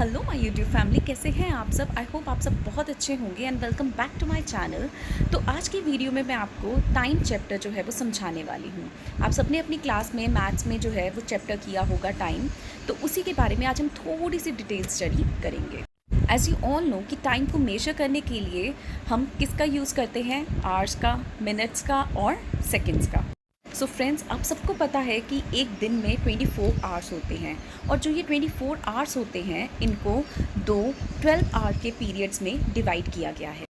Hello my YouTube family, कैसे हैं आप सब। आई होप आप सब बहुत अच्छे होंगे and welcome back to my channel. तो आज की वीडियो में मैं आपको टाइम चैप्टर जो है वो समझाने वाली हूँ। आप सबने अपनी क्लास में मैथ्स में जो है वो चैप्टर किया होगा टाइम, तो उसी के बारे में आज हम थोड़ी सी डिटेल स्टडी करेंगे। एज यू ऑल नो कि टाइम को मेजर करने के लिए हम किसका यूज़ करते हैं, आवर्स का, मिनट्स का और सेकेंड्स का। सो फ्रेंड्स, आप सबको पता है कि एक दिन में 24 आवर्स होते हैं और जो ये 24 आवर्स होते हैं इनको दो 12 आवर के पीरियड्स में डिवाइड किया गया है।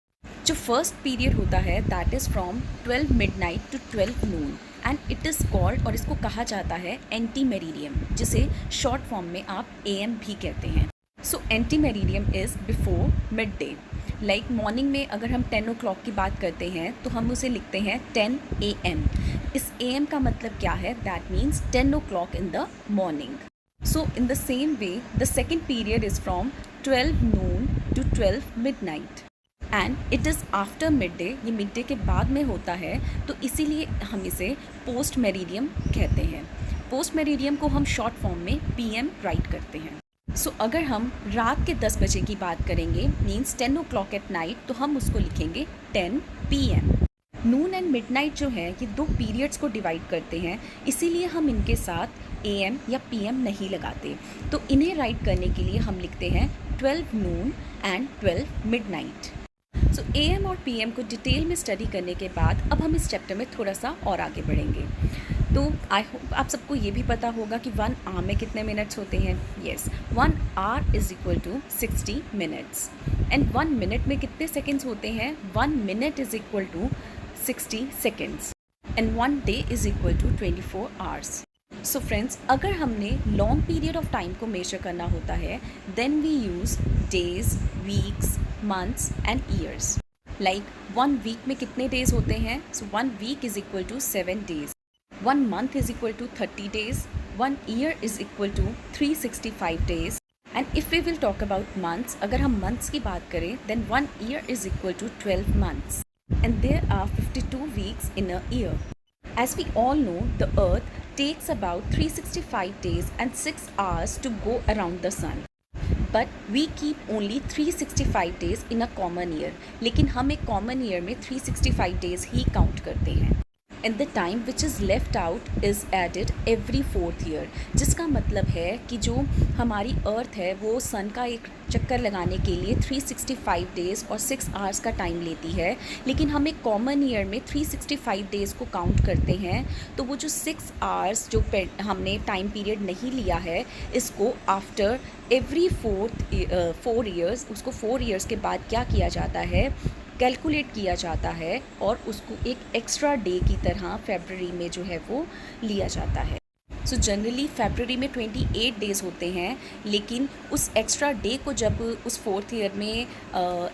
जो फर्स्ट पीरियड होता है that is from 12 midnight to 12 noon and it is called, और इसको कहा जाता है एंटी मेरिडियम, जिसे शॉर्ट फॉर्म में आप AM भी कहते हैं। So ante meridiem is before mid day. Like morning में अगर हम 10 o'clock की बात करते हैं तो हम उसे लिखते हैं 10 AM। इस AM का मतलब क्या है, that means 10 o'clock in the morning. So in the same way the second period is from 12 noon to 12 midnight and it is after mid day. ये मिड डे के बाद में होता है, तो इसीलिए हम इसे पोस्ट मेरिडियम कहते हैं। पोस्ट मेरिडियम को हम शॉर्ट फॉर्म में PM राइट करते हैं। सो अगर हम रात के 10 बजे की बात करेंगे, मीन्स 10 o'clock एट नाइट, तो हम उसको लिखेंगे 10 PM। नून एंड मिडनाइट जो है ये दो पीरियड्स को डिवाइड करते हैं, इसीलिए हम इनके साथ AM या PM नहीं लगाते। तो इन्हें राइट करने के लिए हम लिखते हैं 12 noon and 12 midnight. So AM और PM को डिटेल में स्टडी करने के बाद अब हम इस चैप्टर में थोड़ा सा और आगे बढ़ेंगे। तो आई होप आप सबको ये भी पता होगा कि 1 आवर में कितने मिनट्स होते हैं। Yes, 1 hour is equal to 60 minutes and 1 minute में कितने सेकेंड्स होते हैं, 1 minute is equal to 60 seconds and 1 day is equal to 24 hours. So friends, अगर हमने लॉन्ग पीरियड ऑफ टाइम को मेजर करना होता है then we use days, weeks, months and years. Like 1 week में कितने days होते हैं, so 1 week is equal to 7 days. 1 month is equal to 30 days. 1 year is equal to 365 days. And if we will talk about months, अगर हम months की बात करें then 1 year is equal to 12 months. And there are 52 weeks in a year. As we all know, the earth takes about 365 days and 6 hours to go around the sun. But we keep only 365 days in a common year. लेकिन हम एक common year में 365 days ही count करते हैं। And the time which is left out is added every 4th year. जिसका मतलब है कि जो हमारी अर्थ है वो सन का एक चक्कर लगाने के लिए 365 डेज़ और 6 आवर्स का टाइम लेती है, लेकिन हम एक कॉमन ईयर में 365 डेज़ को काउंट करते हैं। तो वो जो 6 आवर्स जो हमने टाइम पीरियड नहीं लिया है, इसको आफ्टर एवरी 4 ईयर्स, उसको 4 ईयर्स के बाद क्या किया जाता है, कैलकुलेट किया जाता है और उसको एक एक्स्ट्रा डे की तरह फरवरी में जो है वो लिया जाता है। सो जनरली फरवरी में 28 डेज़ होते हैं, लेकिन उस एक्स्ट्रा डे को जब उस 4th ईयर में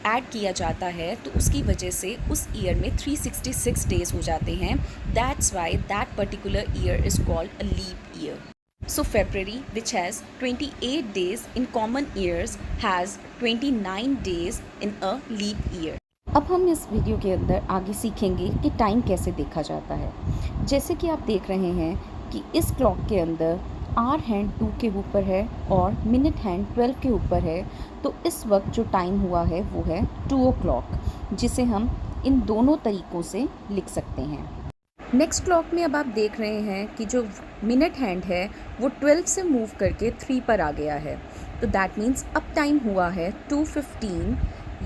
ऐड किया जाता है तो उसकी वजह से उस ईयर में 366 डेज़ हो जाते हैं। That's why that particular year is called a leap year. So February, which has 28 days in common years, has 29 days in a leap year. अब हम इस वीडियो के अंदर आगे सीखेंगे कि टाइम कैसे देखा जाता है। जैसे कि आप देख रहे हैं कि इस क्लॉक के अंदर आवर हैंड 2 के ऊपर है और मिनट हैंड 12 के ऊपर है, तो इस वक्त जो टाइम हुआ है वो है 2 o'clock, जिसे हम इन दोनों तरीक़ों से लिख सकते हैं। नेक्स्ट क्लॉक में अब आप देख रहे हैं कि जो मिनट हैंड है वो 12 से मूव करके 3 पर आ गया है, तो दैट मीन्स अब टाइम हुआ है 2:15,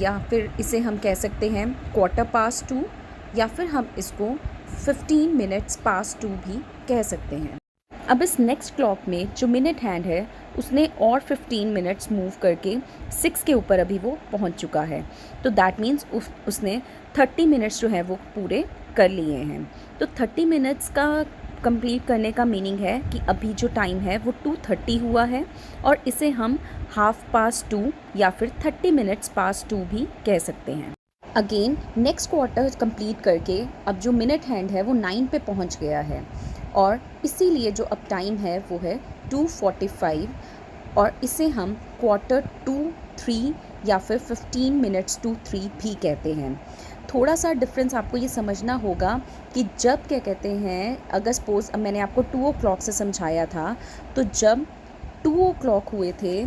या फिर इसे हम कह सकते हैं 2:15, या फिर हम इसको 15 minutes past 2 भी कह सकते हैं। अब इस नेक्स्ट क्लॉक में जो मिनट हैंड है उसने और 15 मिनट्स मूव करके 6 के ऊपर अभी वो पहुंच चुका है, तो दैट मीन्स उसने 30 मिनट्स जो है वो पूरे कर लिए हैं। तो 30 मिनट्स का कंप्लीट करने का मीनिंग है कि अभी जो टाइम है वो 2:30 हुआ है, और इसे हम 2:30 या फिर 30 minutes past 2 भी कह सकते हैं। अगेन नेक्स्ट क्वार्टर कंप्लीट करके अब जो मिनट हैंड है वो 9 पे पहुंच गया है, और इसीलिए जो अब टाइम है वो है 2:45, और इसे हम 2:45 या फिर 15 minutes to 3 भी कहते हैं। थोड़ा सा डिफरेंस आपको ये समझना होगा कि जब क्या कहते हैं, अगर सपोज़ मैंने आपको 2 o'clock से समझाया था, तो जब 2 o'clock हुए थे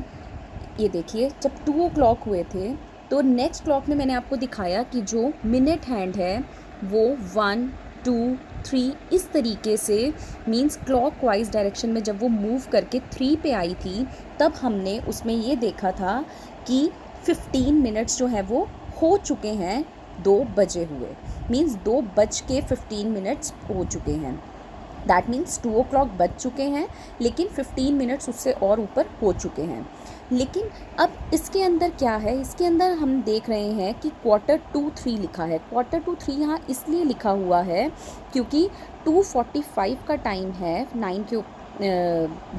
ये देखिए जब 2 o'clock हुए थे तो नेक्स्ट क्लॉक में मैंने आपको दिखाया कि जो मिनट हैंड है वो 1 2 3 इस तरीके से मींस क्लॉक वाइज डायरेक्शन में जब वो मूव करके 3 पे आई थी तब हमने उसमें ये देखा था कि 15 मिनट्स जो है वो हो चुके हैं 2 बजे हुए, मींस 2:15 हो चुके हैं। दैट मीन्स 2 o'clock बज चुके हैं लेकिन 15 मिनट्स उससे और ऊपर हो चुके हैं। लेकिन अब इसके अंदर क्या है, इसके अंदर हम देख रहे हैं कि 2:45 लिखा है। 2:45 यहाँ इसलिए लिखा हुआ है क्योंकि 2:45 का टाइम है, 9 के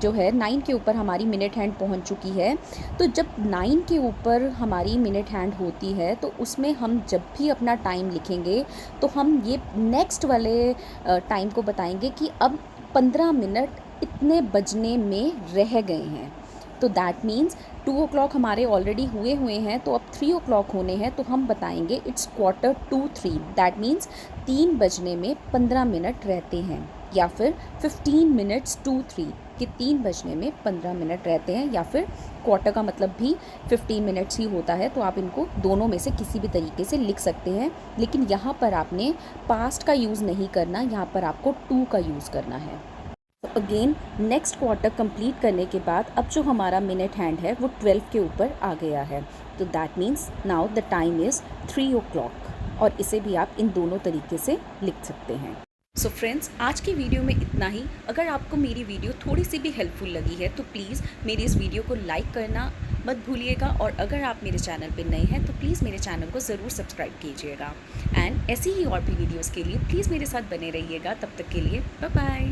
जो है 9 के ऊपर हमारी मिनट हैंड पहुंच चुकी है। तो जब 9 के ऊपर हमारी मिनट हैंड होती है तो उसमें हम जब भी अपना टाइम लिखेंगे तो हम ये नेक्स्ट वाले टाइम को बताएंगे कि अब 15 मिनट इतने बजने में रह गए हैं। तो दैट मीन्स 2 o'clock हमारे ऑलरेडी हुए हैं तो अब 3 o'clock होने हैं, तो हम बताएंगे इट्स 2:45। दैट मीन्स 3 बजने में 15 मिनट रहते हैं, या फिर 15 मिनट्स टू 3 कि 3 बजने में 15 मिनट रहते हैं, या फिर क्वार्टर का मतलब भी 15 मिनट्स ही होता है। तो आप इनको दोनों में से किसी भी तरीके से लिख सकते हैं, लेकिन यहाँ पर आपने पास्ट का यूज़ नहीं करना, यहाँ पर आपको टू का यूज़ करना है। तो अगेन नेक्स्ट क्वार्टर कंप्लीट करने के बाद अब जो हमारा मिनट हैंड है वो 12 के ऊपर आ गया है। तो that means now the time is 3 o'clock, और इसे भी आप इन दोनों तरीके से लिख सकते हैं। सो फ्रेंड्स, आज की वीडियो में इतना ही। अगर आपको मेरी वीडियो थोड़ी सी भी हेल्पफुल लगी है तो प्लीज़ मेरी इस वीडियो को लाइक करना मत भूलिएगा, और अगर आप मेरे चैनल पे नए हैं तो प्लीज़ मेरे चैनल को ज़रूर सब्सक्राइब कीजिएगा। एंड ऐसी ही और भी वीडियोज़ के लिए प्लीज़ मेरे साथ बने रहिएगा। तब तक के लिए बाय बाय।